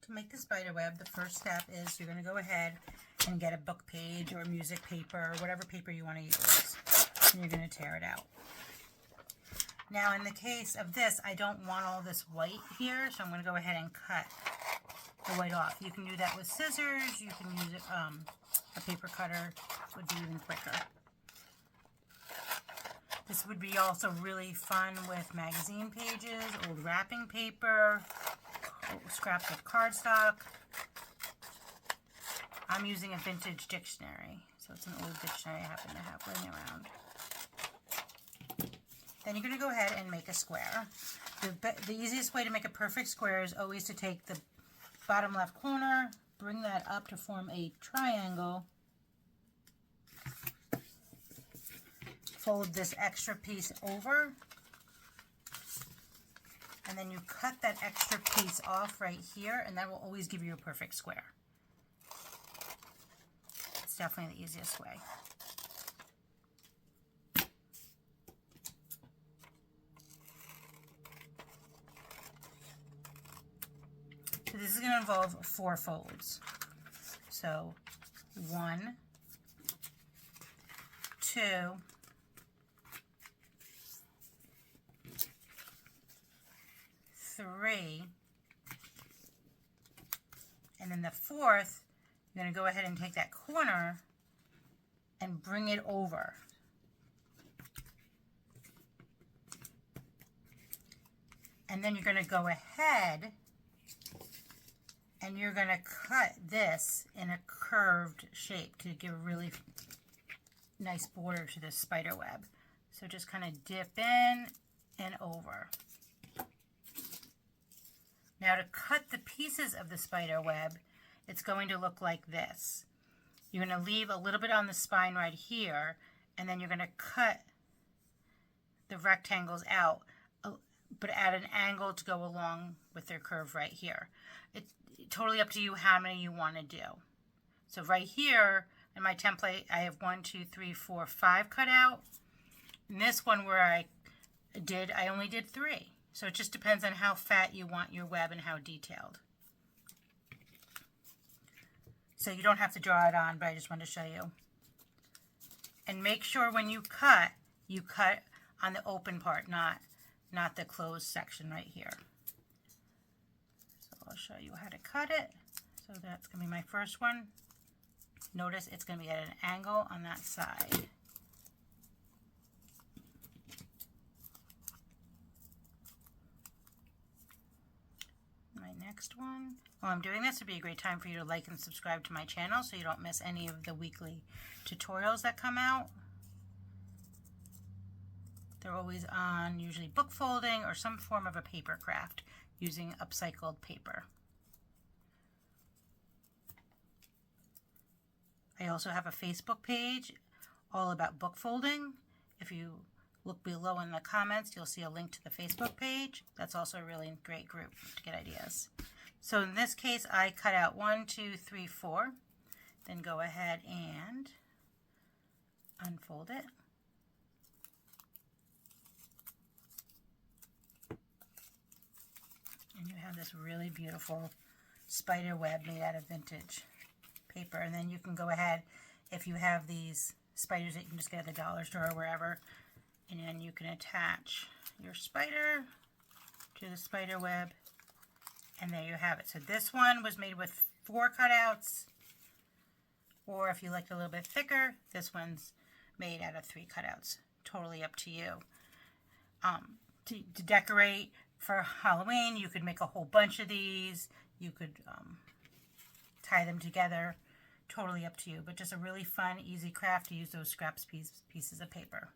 To make the spider web, the first step is you're going to go ahead and get a book page or music paper or whatever paper you want to use. And you're going to tear it out. Now in the case of this, I don't want all this white here, so I'm going to go ahead and cut the white off. You can do that with scissors, you can use a paper cutter, would be even quicker. This would be also really fun with magazine pages, old wrapping paper, scraps of cardstock. I'm using a vintage dictionary, so it's an old dictionary I happen to have laying around. Then you're going to go ahead and make a square. The easiest way to make a perfect square is always to take the bottom left corner, bring that up to form a triangle, fold this extra piece over, and then you cut that extra piece off right here, and that will always give you a perfect square. It's definitely the easiest way. So this is going to involve 4 folds. So 1, 2, 3, and then the 4th, you're going to go ahead and take that corner and bring it over. And then you're going to go ahead and you're going to cut this in a curved shape to give a really nice border to this spider web. So just kind of dip in and over. Now to cut the pieces of the spider web, it's going to look like this. You're going to leave a little bit on the spine right here, and then you're going to cut the rectangles out, but at an angle to go along with their curve right here. It's totally up to you how many you want to do. So right here in my template, I have 1, 2, 3, 4, 5 cut out. And this one where I only did 3. So it just depends on how fat you want your web and how detailed. So you don't have to draw it on, but I just wanted to show you. And make sure when you cut on the open part, not the closed section right here. So I'll show you how to cut it. So that's going to be my first one. Notice it's going to be at an angle on that side. My next one. While I'm doing this, it would be a great time for you to like and subscribe to my channel so you don't miss any of the weekly tutorials that come out. They're always on usually book folding or some form of a paper craft using upcycled paper. I also have a Facebook page all about book folding. If you look below in the comments, you'll see a link to the Facebook page. That's also a really great group to get ideas. So in this case, I cut out 1, 2, 3, 4. Then go ahead and unfold it. And you have this really beautiful spider web made out of vintage paper. And then you can go ahead, if you have these spiders that you can just get at the dollar store or wherever, and then you can attach your spider to the spider web, and there you have it. So this one was made with 4 cutouts, or if you like it a little bit thicker, this one's made out of 3 cutouts. Totally up to you. To decorate for Halloween, you could make a whole bunch of these. You could tie them together. Totally up to you, but just a really fun, easy craft to use those scraps pieces of paper.